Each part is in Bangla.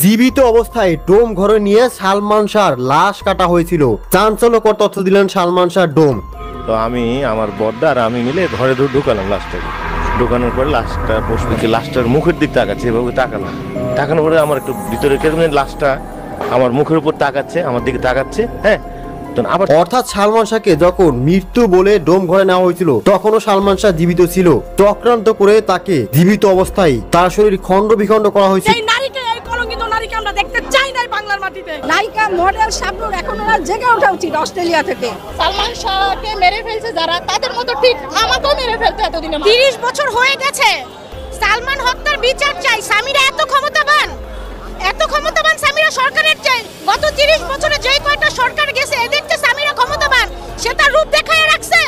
জীবিত অবস্থায় ডোম ঘরে নিয়ে সালমান শাহর লাশ কাটা হয়েছিল। চাঞ্চল্যকর তথ্য দিলেন সালমান শাহ ডোম। তো আমি আমার বড়দা আর আমি মিলে ঘরে ঢুকালাম লাশটাকে। ঢুকানোর পরে লাশটা বসে লাশটার মুখের দিক তাকাচ্ছে, এভাবে তাকানোর পরে আমার একটু ভিতরে কেমন লাশটা আমার মুখের উপর তাকাচ্ছে, আমার দিকে তাকাচ্ছে। হ্যাঁ, অর্থাৎ সালমান শাহকে যখন মৃত্যু বলে ডোম ঘরে নেওয়া হয়েছিল তখনও সালমান শাহ জীবিত ছিল। চক্রান্ত করে তাকে জীবিত অবস্থায় তার শরীর খণ্ড বিখণ্ড করা হয়েছে। আমরা দেখতে চাই না বাংলার মাটিতে। নায়িকা মডেল শাবনূর এখন ওরা জেগে ওঠা উচিত অস্ট্রেলিয়া থেকে। সালমান শাহকে মেরে ফেলছে যারা, তাদের মতো ঠিক আমাকেও মেরে ফেলতে এতদিনে 30 বছর হয়ে গেছে। সালমান হত্যার বিচার চাই। সামিরা এত ক্ষমতাবান সামিরা সরকারের চাই। গত 30 বছরে যেই কয়টা সরকার গেছে এদের চেয়ে সামিরা ক্ষমতাবান, সে তার রূপ দেখায় রাখছে।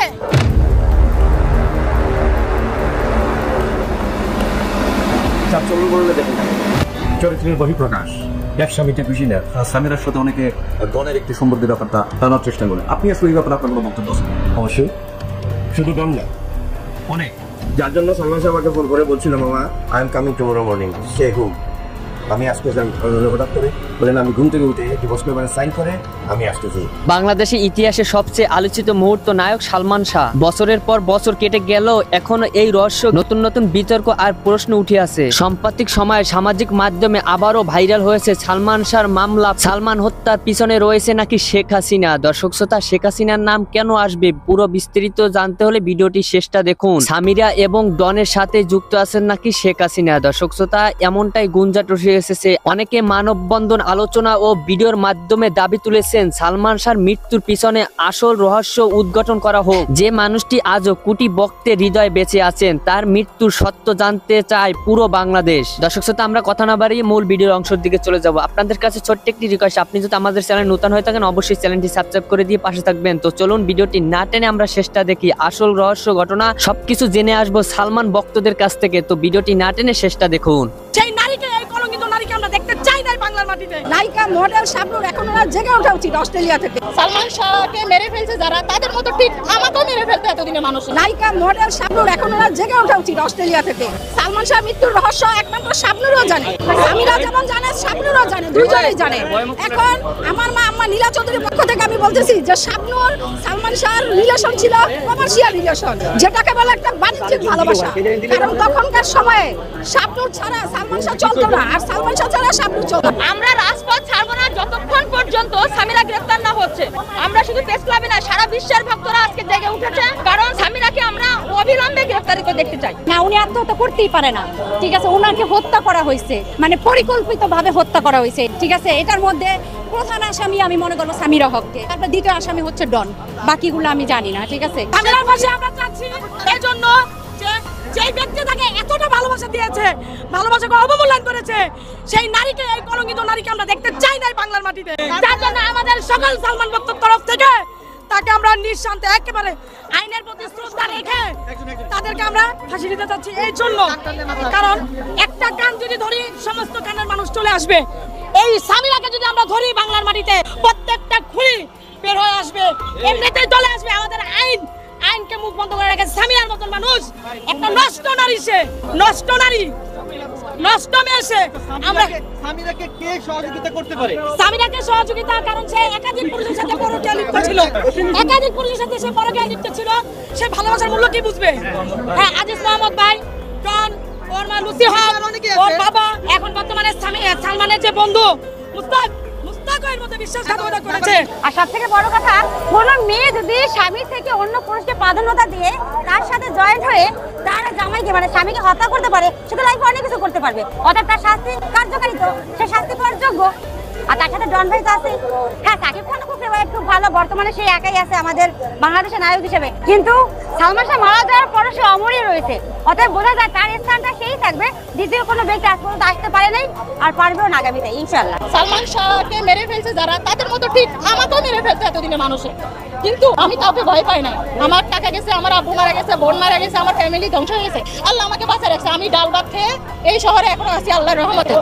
চরিত্রের বহিঃপ্রকাশ, ব্যবসা মিটে খুশি না। সামিরার সাথে অনেকে দলের একটি সম্পর্কের ব্যাপারটা টানার চেষ্টা করে। আপনি আসলে এই ব্যাপারে আপনার কোনো বক্তব্য আছে? অবশ্যই, শুধু দম না, অনেক। যার জন্য সালমান শাহ আমাকে ফোন করে বলছিল মামা I am coming tomorrow morning, সে ঘুম। আমি আসতে হঠাৎ করে বলেন আমি ঘুম থেকে উঠে ডিভোর্স পেপারে সাইন করে আমি আসতেছি। বাংলাদেশের ইতিহাসে সবচেয়ে আলোচিত মুহূর্ত নায়ক সালমান শাহ। বছরের পর বছর কেটে গেল, এখনো এই রহস্য নতুন নতুন বিতর্ক আর প্রশ্ন উঠে আছে। সাম্প্রতিক সময়ে সামাজিক মাধ্যমে আবারও ভাইরাল হয়েছে সালমান শাহর মামলা। সালমান হত্যার পিছনে রয়েছে নাকি শেখ হাসিনা। দর্শক শ্রোতা, শেখ হাসিনার নাম কেন আসবে পুরো বিস্তারিত জানতে হলে ভিডিওটি শেষটা দেখুন। সামিরা এবং ডনের সাথে যুক্ত আছেন নাকি শেখ হাসিনা। দর্শক শ্রোতা, এমনটাই গুঞ্জাট উঠে এসেছে। অনেকে মানববন্ধন, আলোচনা ও ভিডিওর মাধ্যমে দাবি তুলেছেন সালমান শাহর মৃত্যুর পিছনে আসল রহস্য উদ্ঘাটন করা হোক। যে মানুষটি আজও কোটি ভক্তের হৃদয়ে বেঁচে আছেন, তার মৃত্যুর সত্য জানতে চায় পুরো বাংলাদেশ। দর্শক শ্রোতা, আমরা কথা না বাড়িয়ে মূল ভিডিওর অংশের দিকে চলে যাব। আপনাদের কাছে ছোট্ট একটি রিকোয়েস্ট, আপনি যদি আমাদের চ্যানেল নতুন হয়ে থাকেন অবশ্যই চ্যানেলটি সাবস্ক্রাইব করে দিয়ে পাশে থাকবেন। তো চলুন ভিডিওটি না টেনে আমরা শেষটা দেখি। আসল রহস্য, ঘটনা সবকিছু জেনে আসবো সালমান ভক্তদের কাছ থেকে। তো ভিডিওটি না টেনে শেষটা দেখুন। আমরা দেখতে চাই না বাংলার মাটিতে। নায়িকা মডেল শাবনূর এখন ওরা জেগে ওঠা উচিত অস্ট্রেলিয়া থেকে। সালমান শাহকে মেরে ফেলছে যারা, তাদের মতো ঠিক আমাকেও মেরে ফেলতে এতদিনে মানুষ। নায়িকা মডেল শাবনূর এখন ওরা জেগে ওঠা উচিত অস্ট্রেলিয়া থেকে। সালমান শাহ মৃত্যুর রহস্য একমাত্র শাবনূরও জানে, সামিরা যেমন জানে শাবনূরও জানে, দুইজনেই জানে। এখন আমার মা আম্মা নীলা চৌধুরীর পক্ষ থেকে আমি বলতেছি যে শাবনূর সালমান শাহর রিলেশন ছিল কমার্শিয়াল রিলেশন, যেটাকে বলে একটা বাণিজ্যিক ভালোবাসা। কারণ তখনকার সময়ে শাবনূর ছাড়া সালমান শাহ চলতো না, আর সালমান শাহ ছাড়া শাবনূর চলতো। আমরা রাজপথ ছাড়বো না যতক্ষণ পর্যন্ত সামিরা গ্রেফতার না হচ্ছে। আমরা শুধু প্রেস ক্লাবে না, সারা বিশ্বের ভক্তরা আজকে জেগে উঠেছে, কারণ সামিরাকে আমরা অবিলম্বে গ্রেফতার দেখতে চাই। না, উনি আত্মহত্যা করতেই পারে না, ঠিক আছে, ওনাকে হত্যা করা হয়েছে, মানে পরিকল্পিতভাবে হত্যা করা হয়েছে, ঠিক আছে। এটার মধ্যে প্রধান আসামি আমি মনে করবো সামিরা হককে, তারপর দ্বিতীয় আসামি হচ্ছে ডন, বাকিগুলো আমি জানি না, ঠিক আছে। সামিরার পাশে আমরা চাচ্ছি এই জন্য যে ব্যক্তি তাকে এতটা ভালোবাসা দিয়েছে, ভালোবাসাকে অবমূল্যায়ন করেছে, সেই নারীকে, এই কলঙ্কিত নারীকে আমরা দেখতে চাই না বাংলার মাটিতে। যার জন্য আমাদের সকল সালমান ভক্তর তরফ থেকে তাকে আমরা নিঃশান্তে একেবারে আইনের প্রতি শ্রদ্ধা রেখে তাদেরকে আমরা ফাঁসি দিতে চাচ্ছি। এই জন্য কারণ একটা কান যদি ধরি সমস্ত কানের মানুষ চলে আসবে। এই সামিরাকে যদি আমরা ধরি বাংলার মাটিতে প্রত্যেকটা খুলি বের হয়ে আসবে, এমনিতেই চলে আসবে। আমাদের আইনকে মুখ বন্ধ করে রেখেছে সামিরার মতন মানুষ, একটা নষ্ট নারী, সে নষ্ট নারী, নষ্ট মেয়ে। সে আমরা সামিরাকে কে সহযোগিতা করতে পারে? সামিরাকে সহযোগিতা, কারণ সে একাধিক পুরুষের সাথে পরকীয়া লিপ্ত ছিল, একাধিক পুরুষের সাথে সে পরকীয়া লিপ্ত ছিল। সে ভালোবাসার মূল্য কি বুঝবে? হ্যাঁ, আজিজ মোহাম্মদ ভাই, ডন, ওর মা লুসি হক, ওর বাবা, এখন বর্তমানে সালমানের যে বন্ধু মুস্তাক, বিশ্বাসঘাতকতা করেছে। আর সব থেকে বড় কথা, কোন মেয়ে যদি স্বামী থেকে অন্য পুরুষকে প্রাধান্যতা দিয়ে তার সাথে জয়েন্ট হয়ে তার জামাইকে, মানে স্বামীকে হত্যা করতে পারে, সে তো লাইফে অনেক কিছু করতে পারবে। অর্থাৎ তার শাস্তি কার্যকারী, তো সে শাস্তি পাওয়ার যোগ্য। আর তার সাথে ডন ভাই তো আছে। হ্যাঁ, সাকিব খান খুব ফেভারিট, খুব ভালো, বর্তমানে সে একাই আছে আমাদের বাংলাদেশের নায়ক হিসেবে। কিন্তু সালমান শাহ মারা যাওয়ার পরে সে অমরই রয়েছে, অতএব বোঝা যায় তার স্থানটা সেই থাকবে। দ্বিতীয় কোনো ব্যক্তি আজ পর্যন্ত আসতে পারে নাই, আর পারবেও না আগামীতে ইনশাআল্লাহ। সালমান শাহকে মেরে ফেলছে যারা, তাদের মতো ঠিক আমাকেও মেরে ফেলতে এতদিনে মানুষের। কিন্তু আমি কাউকে ভয় পাই না। আমার টাকা গেছে, আমার আব্বু মারা গেছে, বোন মারা গেছে, আমার ফ্যামিলি ধ্বংস হয়ে গেছে, আল্লাহ আমাকে বাঁচিয়ে রাখছে। আমি ডাল ভাত খেয়ে এই শহরে এখনো আছি আল্লাহর রহমতে।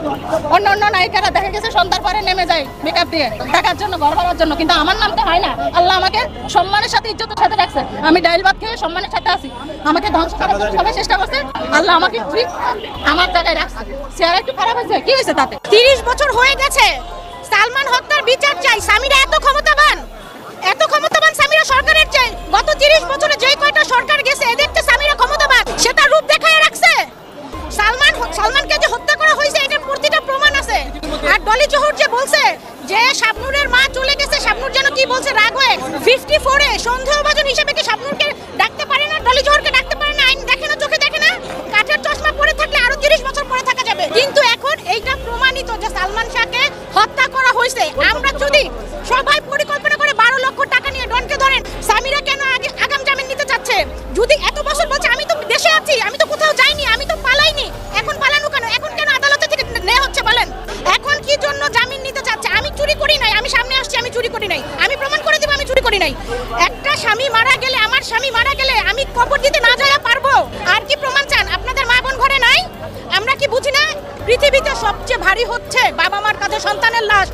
অন্য নায়িকারা দেখা গেছে সন্তান পরে নেমে যাই মেকআপ দিয়ে টাকার জন্য, ঘর ভাড়ার জন্য, কিন্তু আমার নামতে হয় না। আল্লাহ আমাকে সম্মানের সাথে ইজ্জতের সাথে রাখছে। আমি ডাইল ভাত খেয়ে সম্মানের সাথে আছি। আমাকে ধ্বংস করার জন্য সবাই চেষ্টা করছে, আল্লাহ আমাকে ঠিক আমার জায়গায় রাখছে। চেহারা একটু খারাপ হয়েছে, কি হয়েছে তাতে? 30 বছর হয়ে গেছে সালমান হত্যার বিচার চাই। সামিরা এত ক্ষমতাবান সামিরা সরকারের চাই। গত 30 বছরে যে কয়টা সরকার গেছে এদের চেয়ে সামিরা ক্ষমতাবান, সে তার রূপ দেখায় রাখছে। সালমানকে যে হত্যা করা হয়েছে এটার প্রতিটা প্রমাণ আছে। আর ডলি জোহর যে বলছে যে শাবনূরের মা চলে গেছে, শাবনূর যেন কি বলছে রাগ হয়ে 54-এ সন্দেহভাজন হিসেবে কি শাবনূরকে ডাকতে পারে না, ডলি জোহরকে ডাকতে পারে না? আইন দেখে না, চোখে দেখে না? কাঠের চশমা পরে থাকলে আরো 30 বছর পরে থাকা যাবে। কিন্তু এখন এইটা প্রমাণিত যে সালমান শাহকে হত্যা করা হয়েছে। আমরা যদি সবাই পরিকল্পনা করে 12 লক্ষ টাকা নিয়ে ডনকে ধরেন, সামিরা কেন আগাম জামিন নিতে চাচ্ছে? যদি এত বছর বলছে আমি তো দেশে আছি, আমি তো কোথাও যাইনি, আমি তো পালাইনি, এখন পালানো কেন? এখন কেন আদালতে থেকে নেওয়া হচ্ছে বলেন? এখন কি জন্য জামিন নিতে চাচ্ছে? আমি চুরি করি নাই, আমি সামনে আসছি, আমি চুরি করি নাই, আমি প্রমাণ করে দিব আমি চুরি করি নাই। একটা স্বামী মারা গেলে, আমার স্বামী মারা গেলে আমি কবর দিতে না যাওয়া পারবো? আর কি প্রমাণ চান? আপনাদের মা বোন ঘরে নাই? আমরা কি বুঝি না? পৃথিবীতে সবচেয়ে ভারী হচ্ছে বাবা মার কাছে সন্তানের লাশ।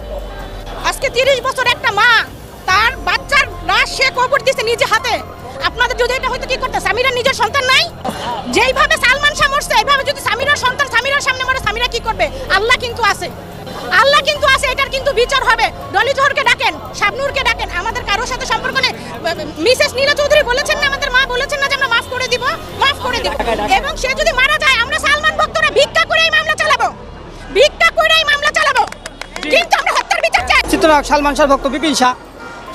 আজকে 30 বছর একটা মা তার বাচ্চার লাশ সে কবর দিছে নিজে হাতে। আপনাদের যদি এটা হয়তো কি করতে? সামিরার নিজের সন্তান নাই? যেইভাবে সালমান শাহ মরছে এইভাবে যদি সামিরার সন্তান সামিরার সামনে মরে, সামিরা কি করবে? আল্লাহ কিন্তু আছে, আল্লাহ কিন্তু আছে, এটার কিন্তু বিচার হবে। ডলি জোহরকে ডাকেন, শাবনূরকে ডাকেন, আমাদের কারোর সাথে সম্পর্ক নেই। মিসেস নীলা চৌধুরী বলেছেন না, আমাদের মা বলেছেন না যে আমরা মাফ করে দিব, মাফ করে দিব। এবং সে যদি মারা যায় আমরা সালমান ভক্তরা ভিক্ষা করে এই মামলা চালাবো, ভিক্ষা করে এই মামলা চালাবো, কিন্তু আমরা হত্যার বিচার চাই। চিত্রনায়ক সালমান শাহ ভক্ত বিপিন শাহ।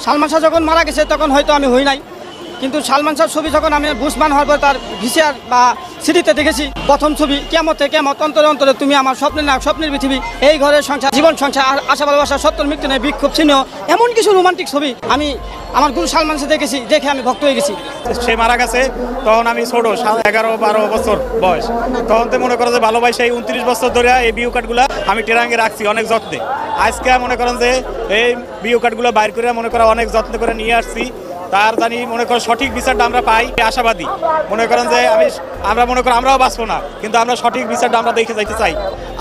সালমান শাহ যখন মারা গেছে তখন হয়তো আমি হই নাই, কিন্তু সালমান শাহ ছবি যখন আমি বুসমান হওয়ার পর তার ভিসিআর বা সিডিতে দেখেছি, প্রথম ছবি কিয়ামতে কিয়ামত, অন্তরে অন্তরে তুমি আমার স্বপ্নের নায়ক, স্বপ্নের পৃথিবী, এই ঘরের সংসার, জীবন সংসার, আশা ভালোবাসা, সত্যর মৃত্যু নেই, বিক্ষোভ চিহ্ন, এমন কিছু রোমান্টিক ছবি আমি আমার গুরু সালমান শাহ দেখেছি, দেখে আমি ভক্ত হয়ে গেছি। সে মারা গেছে তখন আমি ছোট, 11-12 বছর বয়স। তখন তো মনে করেন যে ভালোবাসা এই 29 বছর ধরে এই বিউ কার্ডগুলো আমি টেরাঙ্গে রাখছি অনেক যত্নে। আজকে মনে করেন যে এই বিউ কার্ডগুলো বাইর করে মনে করেন অনেক যত্ন করে নিয়ে আসছি। তার জানি মনে করেন সঠিক বিচারটা আমরা পাই, আশাবাদী। মনে করেন যে আমরা মনে করি আমরাও বাঁচবো না, কিন্তু আমরা সঠিক বিচারটা আমরা দেখে যাইতে চাই।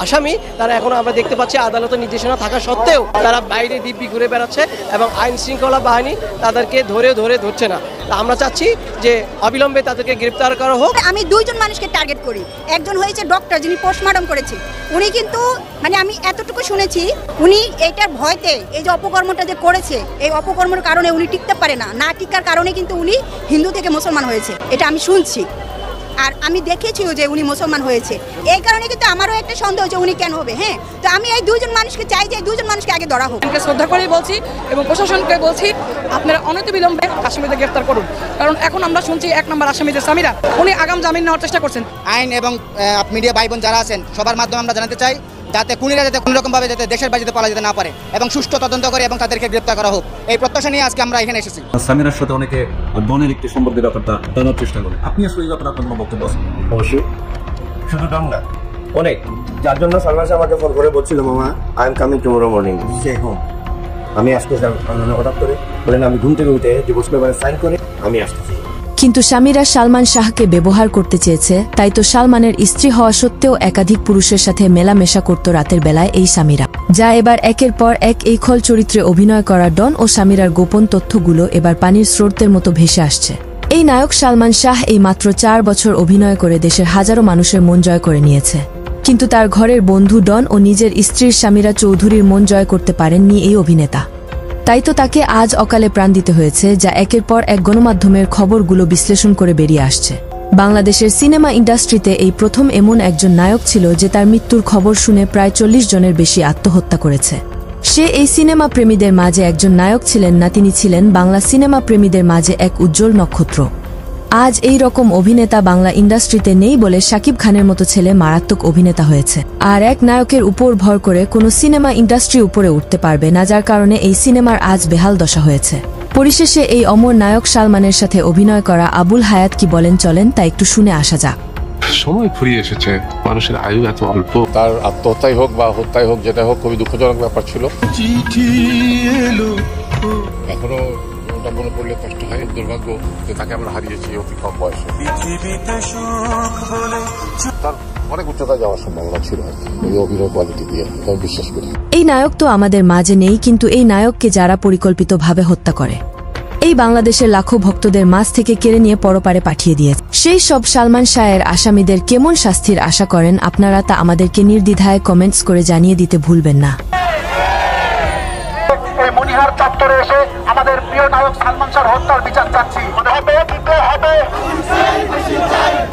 আসামি তারা এখন আমরা দেখতে পাচ্ছি আদালতের নির্দেশনা থাকা সত্ত্বেও তারা বাইরে দিব্যি ঘুরে বেড়াচ্ছে এবং আইন শৃঙ্খলা বাহিনী তাদেরকে ধরছে না। আমরা চাচ্ছি যে অবিলম্বে তাদেরকে গ্রেফতার করা হোক। আমি 2 জন মানুষকে টার্গেট করি। একজন হয়েছে ডক্টর, যিনি পোস্টমর্টম করেছে। উনি কিন্তু মানে আমি এতটুকু শুনেছি উনি এইটার ভয়তে এই যে অপকর্মটা যে করেছে, এই অপকর্মের কারণে উনি টিকতে পারে না, না টিকার কারণে কিন্তু উনি হিন্দু থেকে মুসলমান হয়েছে, এটা আমি শুনছি। আর আমি দেখেছিও যে উনি মুসলমান হয়েছে, এই কারণে কিন্তু আমারও একটা সন্দেহ যে উনি কেন হবে। হ্যাঁ, তো আমি এই 2 জন মানুষকে চাই যে এই 2 জন মানুষকে আগে ধরা হোক। শ্রদ্ধা করেই বলছি এবং প্রশাসনকে বলছি আপনারা অনতিবিলম্বে আসামিদের গ্রেফতার করুন, কারণ এখন আমরা শুনছি 1 নম্বর আসামিদের সামিরা, উনি আগাম জামিন নেওয়ার চেষ্টা করছেন। আইন এবং মিডিয়া ভাই বোন যারা আছেন সবার মাধ্যমে আমরা জানাতে চাই যাতে খুনিরা যাতে কোনো রকমভাবে যাতে দেশের বাইরে পালা যেতে না পারে এবং সুষ্ঠু তদন্ত করে এবং তাদেরকে গ্রেফতার করা হোক, এই প্রত্যাশা নিয়ে আজকে আমরা এখানে এসেছি। সামিরার সাথে অনেকে ডনের একটি সম্পর্কের ব্যাপারটা জানার চেষ্টা করে, আপনি আসলে এই ব্যাপারে আপনার বক্তব্য আছে? অবশ্যই, শুধু ডন না, অনেক, যার জন্য সালমান শাহ আমাকে ফোন করে বলছিল মামা I am coming tomorrow morning say home. আমি আজকে হঠাৎ করে বলেন আমি ঘুম থেকে উঠে ডিভোর্স পেপারে সাইন করে আমি আসতেছি। কিন্তু সামিরা সালমান শাহকে ব্যবহার করতে চেয়েছে, তাই তো সালমানের স্ত্রী হওয়া সত্ত্বেও একাধিক পুরুষের সাথে মেলামেশা করত রাতের বেলায় এই সামিরা, যা এবার একের পর এক এই খল চরিত্রে অভিনয় করা ডন ও সামিরার গোপন তথ্যগুলো এবার পানির স্রোতের মতো ভেসে আসছে। এই নায়ক সালমান শাহ এই মাত্র 4 বছর অভিনয় করে দেশের হাজারো মানুষের মন জয় করে নিয়েছে, কিন্তু তার ঘরের বন্ধু ডন ও নিজের স্ত্রীর সামিরা চৌধুরীর মন জয় করতে পারেননি এই অভিনেতা। তাই তো তাকে আজ অকালে প্রাণ দিতে হয়েছে, যা একের পর এক গণমাধ্যমের খবরগুলো বিশ্লেষণ করে বেরিয়ে আসছে। বাংলাদেশের সিনেমা ইন্ডাস্ট্রিতে এই প্রথম এমন একজন নায়ক ছিল যে তার মৃত্যুর খবর শুনে প্রায় 40 জনের বেশি আত্মহত্যা করেছে। সে এই সিনেমা প্রেমীদের মাঝে একজন নায়ক ছিলেন না, তিনি ছিলেন বাংলা সিনেমা প্রেমীদের মাঝে এক উজ্জ্বল নক্ষত্র। আজ এই রকম অভিনেতা বাংলা ইন্ডাস্ট্রিতে নেই বলে শাকিব খানের মতো ছেলে মারাত্মক অভিনেতা হয়েছে। আর এক নায়কের উপর ভর করে কোনো সিনেমা ইন্ডাস্ট্রি উপরে উঠতে পারবে না, যার কারণে এই সিনেমার আজ বেহাল দশা হয়েছে। পরিশেষে এই অমর নায়ক সালমানের সাথে অভিনয় করা আবুল হায়াত কি বলেন চলেন তা একটু শুনে আসা যাক। সময় ফুরিয়ে এসেছে, মানুষের আয়ু এত অল্প। তার আত্মহত্যাই হোক বা হত্যাই হোক, যেটা হোক খুবই দুঃখজনক ব্যাপার ছিল। এখনো ওটা মনে পড়লে কষ্ট হয়, দুর্ভাগ্য যে তাকে আমরা হারিয়েছি অতি কম বয়সে। তার অনেক উচ্চতায় যাওয়ার সম্ভাবনা ছিল এই অভিনয় কোয়ালিটি দিয়ে, আমি বিশ্বাস করি। এই নায়ক তো আমাদের মাঝে নেই, কিন্তু এই নায়ককে যারা পরিকল্পিতভাবে হত্যা করে এই বাংলাদেশের লাখো ভক্তদের মাঝ থেকে কেড়ে নিয়ে পরপারে পাঠিয়ে দিয়েছে, সেই সব সালমান শাহের আসামিদের কেমন শাস্তির আশা করেন আপনারা তা আমাদেরকে নির্দ্বিধায় কমেন্টস করে জানিয়ে দিতে ভুলবেন না। মনিহার চত্বরে এসে আমাদের প্রিয় নায়ক সালমান শাহর হত্যার বিচার চাচ্ছি।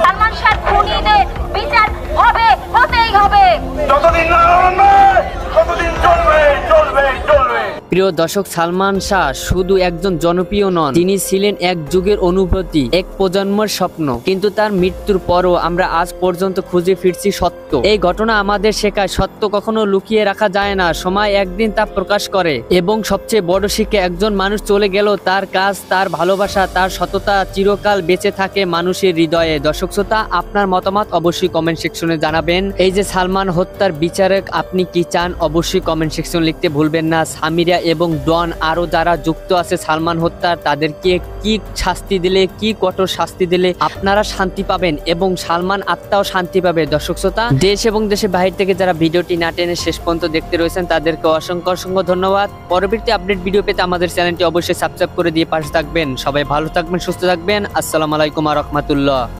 সালমান শাহ খুনিদের বিচার হবে, হতেই হবে। যতদিন না ততদিন চলবে চলবে চলবে। প্রিয় দর্শক, সালমান শাহ শুধু একজন জনপ্রিয় নন, তিনি ছিলেন এক যুগের অনুভূতি, এক প্রজন্মের স্বপ্ন। কিন্তু তার মৃত্যুর পরও আমরা আজ পর্যন্ত খুঁজে ফিরছি সত্য। এই ঘটনা আমাদের শেখায় সত্য কখনো লুকিয়ে রাখা যায় না, সময় একদিন তা প্রকাশ করে। এবং সবচেয়ে বড় শিক্ষা, একজন মানুষ চলে গেল, তার কাজ, তার ভালোবাসা, তার সততা চিরকাল বেঁচে থাকে মানুষের হৃদয়ে। দর্শক শ্রোতা, আপনার মতামত অবশ্যই কমেন্ট সেকশনে জানাবেন। এই যে সালমান হত্যার বিচারে আপনি কি চান অবশ্যই কমেন্ট সেকশন লিখতে ভুলবেন না। সামিরা এবং ডন আরো যারা যুক্ত আছে সালমান হত্যার, তাদেরকে কি শাস্তি দিলে, কি কঠোর শাস্তি দিলে আপনারা শান্তি পাবেন এবং সালমান আত্মাও শান্তি পাবে। দর্শক শ্রোতা, দেশ এবং দেশের বাহির থেকে যারা ভিডিওটি না টেনে শেষ পর্যন্ত দেখতে রয়েছেন তাদেরকে অসংখ্য অসংখ্য ধন্যবাদ। পরবর্তী আপডেট ভিডিও পেতে আমাদের চ্যানেলটি অবশ্যই সাবস্ক্রাইব করে দিয়ে পাশে থাকবেন। সবাই ভালো থাকবেন, সুস্থ থাকবেন। আসসালামু আলাইকুম ওয়া রাহমাতুল্লাহ।